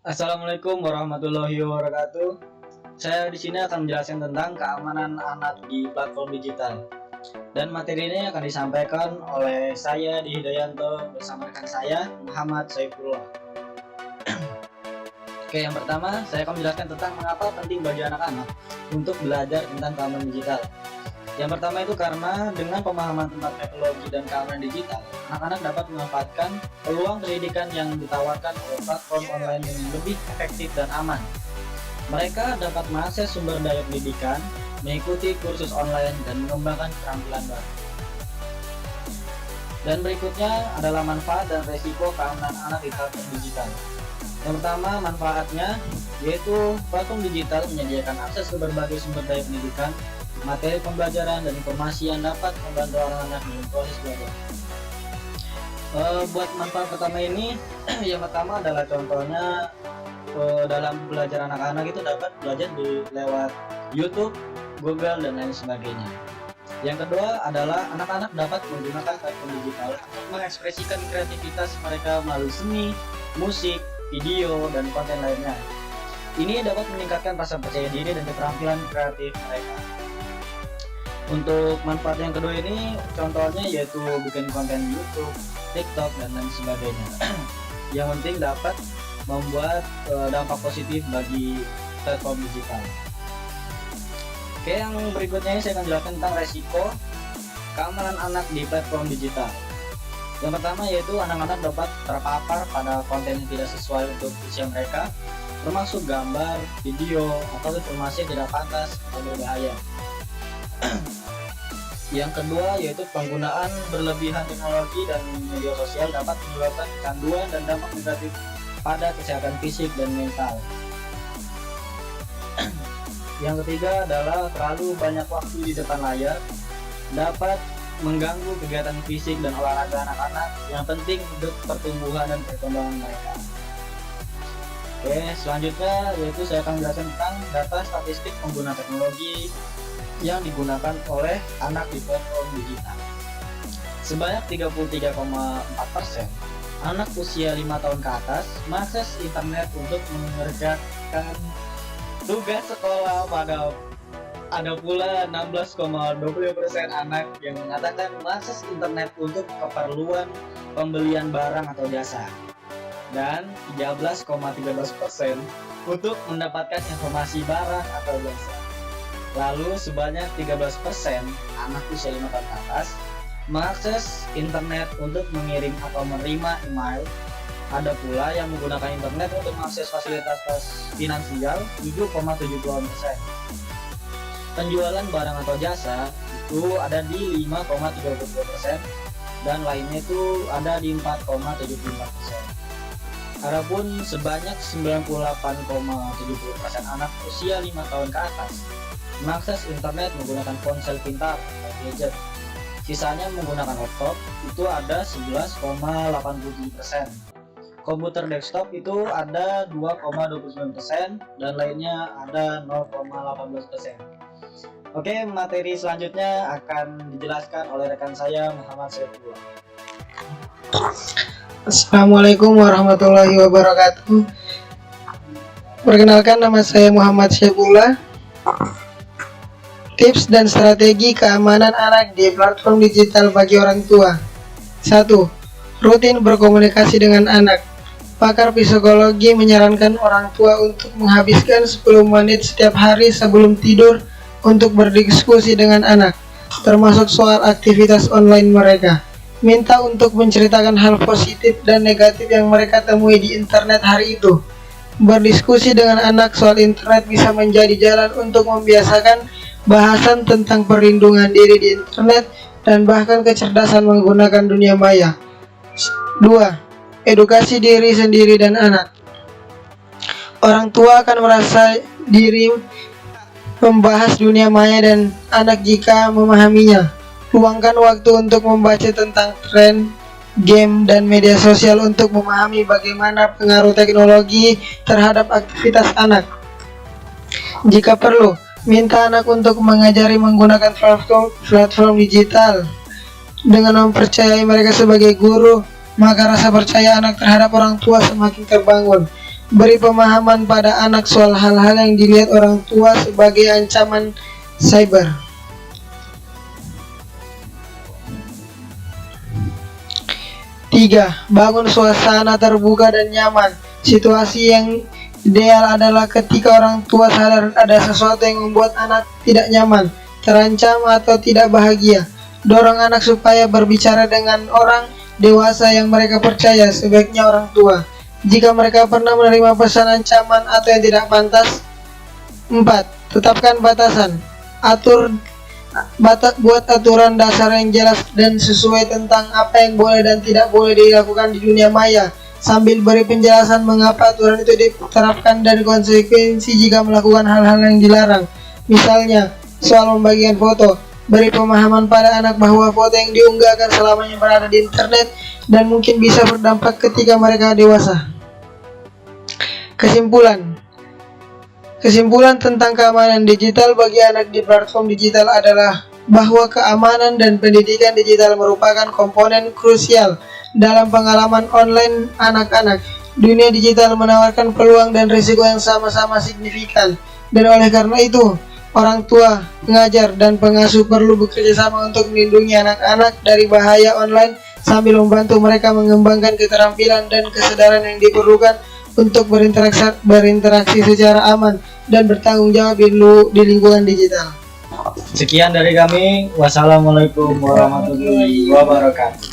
Assalamualaikum warahmatullahi wabarakatuh. Saya di sini akan menjelaskan tentang keamanan anak di platform digital. Dan materi ini akan disampaikan oleh saya di Hidayanto bersama rekan saya Muhammad Saifullah. Oke, yang pertama saya akan menjelaskan tentang mengapa penting bagi anak-anak untuk belajar tentang keamanan digital. Yang pertama itu karena dengan pemahaman tentang teknologi dan keamanan digital, anak-anak dapat memanfaatkan peluang pendidikan yang ditawarkan oleh platform online dengan lebih efektif dan aman. Mereka dapat mengakses sumber daya pendidikan, mengikuti kursus online, dan mengembangkan keterampilan baru. Dan berikutnya adalah manfaat dan resiko keamanan anak di platform digital. Yang pertama, manfaatnya yaitu platform digital menyediakan akses ke berbagai sumber daya pendidikan, materi pembelajaran, dan informasi yang dapat membantu anak-anak dalam proses belajar. Buat manfaat pertama ini, yang pertama adalah contohnya dalam belajar anak-anak itu dapat belajar lewat YouTube, Google, dan lain sebagainya. Yang kedua adalah anak-anak dapat menggunakan platform digital untuk mengekspresikan kreativitas mereka melalui seni, musik, video, dan konten lainnya. Ini dapat meningkatkan rasa percaya diri dan keterampilan kreatif mereka. Untuk manfaat yang kedua ini contohnya yaitu bikin konten YouTube, TikTok, dan lain sebagainya. Yang penting dapat membuat dampak positif bagi platform digital. Oke, yang berikutnya ini saya akan jelaskan tentang resiko keamanan anak di platform digital. Yang pertama yaitu anak-anak dapat terpapar pada konten yang tidak sesuai untuk usia mereka, termasuk gambar, video, atau informasi yang tidak pantas atau berbahaya. Yang kedua yaitu penggunaan berlebihan teknologi dan media sosial dapat menyebabkan kecanduan dan dampak negatif pada kesehatan fisik dan mental. Yang ketiga adalah terlalu banyak waktu di depan layar dapat mengganggu kegiatan fisik dan olahraga anak-anak yang penting untuk pertumbuhan dan perkembangan mereka. Oke, selanjutnya yaitu saya akan menjelaskan tentang data statistik pengguna teknologi yang digunakan oleh anak di platform digital. Sebanyak 33,4% anak usia 5 tahun ke atas mengakses internet untuk mengerjakan tugas sekolah. Ada pula 16,20% anak yang mengatakan mengakses internet untuk keperluan pembelian barang atau jasa, dan 13,13% untuk mendapatkan informasi barang atau jasa. Lalu sebanyak 13% anak usia 5 tahun ke atas mengakses internet untuk mengirim atau menerima email. Ada pula yang menggunakan internet untuk mengakses fasilitas finansial 7,70%. Penjualan barang atau jasa itu ada di 5,32% dan lainnya itu ada di 4,74%. Adapun sebanyak 98,70% anak usia 5 tahun ke atas mengakses internet menggunakan ponsel pintar atau gadget. Sisanya menggunakan laptop itu ada 11,87%. Komputer desktop itu ada 2,29% dan lainnya ada 0,18%. Oke, materi selanjutnya akan dijelaskan oleh rekan saya Muhammad Saifullah. Assalamualaikum warahmatullahi wabarakatuh. Perkenalkan, nama saya Muhammad Saifullah. Tips dan strategi keamanan anak di platform digital bagi orang tua. 1. Rutin berkomunikasi dengan anak. Pakar psikologi menyarankan orang tua untuk menghabiskan 10 menit setiap hari sebelum tidur untuk berdiskusi dengan anak, termasuk soal aktivitas online mereka. Minta untuk menceritakan hal positif dan negatif yang mereka temui di internet hari itu. Berdiskusi dengan anak soal internet bisa menjadi jalan untuk membiasakan bahasan tentang perlindungan diri di internet dan bahkan kecerdasan menggunakan dunia maya. 2. Edukasi diri sendiri dan anak. Orang tua akan merasa diri membahas dunia maya dan anak jika memahaminya. Luangkan waktu untuk membaca tentang tren, game, dan media sosial untuk memahami bagaimana pengaruh teknologi terhadap aktivitas anak. Jika perlu, minta anak untuk mengajari menggunakan platform digital. Dengan mempercayai mereka sebagai guru, maka rasa percaya anak terhadap orang tua semakin terbangun. Beri pemahaman pada anak soal hal-hal yang dilihat orang tua sebagai ancaman cyber. 3. Bangun suasana terbuka dan nyaman. Situasi yang ideal adalah ketika orang tua sadar ada sesuatu yang membuat anak tidak nyaman, terancam, atau tidak bahagia. Dorong anak supaya berbicara dengan orang dewasa yang mereka percaya, sebaiknya orang tua, jika mereka pernah menerima pesan ancaman atau yang tidak pantas. 4. Tetapkan batasan. Buat aturan dasar yang jelas dan sesuai tentang apa yang boleh dan tidak boleh dilakukan di dunia maya, sambil beri penjelasan mengapa aturan itu diterapkan dan konsekuensi jika melakukan hal-hal yang dilarang. Misalnya, soal membagikan foto. Beri pemahaman pada anak bahwa foto yang diunggah akan selamanya berada di internet dan mungkin bisa berdampak ketika mereka dewasa. Kesimpulan tentang keamanan digital bagi anak di platform digital adalah bahwa keamanan dan pendidikan digital merupakan komponen krusial dalam pengalaman online anak-anak. Dunia digital menawarkan peluang dan risiko yang sama-sama signifikan, dan oleh karena itu, orang tua, pengajar, dan pengasuh perlu bekerja sama untuk melindungi anak-anak dari bahaya online sambil membantu mereka mengembangkan keterampilan dan kesadaran yang diperlukan untuk berinteraksi secara aman dan bertanggung jawab di lingkungan digital. Sekian dari kami. Wassalamualaikum warahmatullahi wabarakatuh.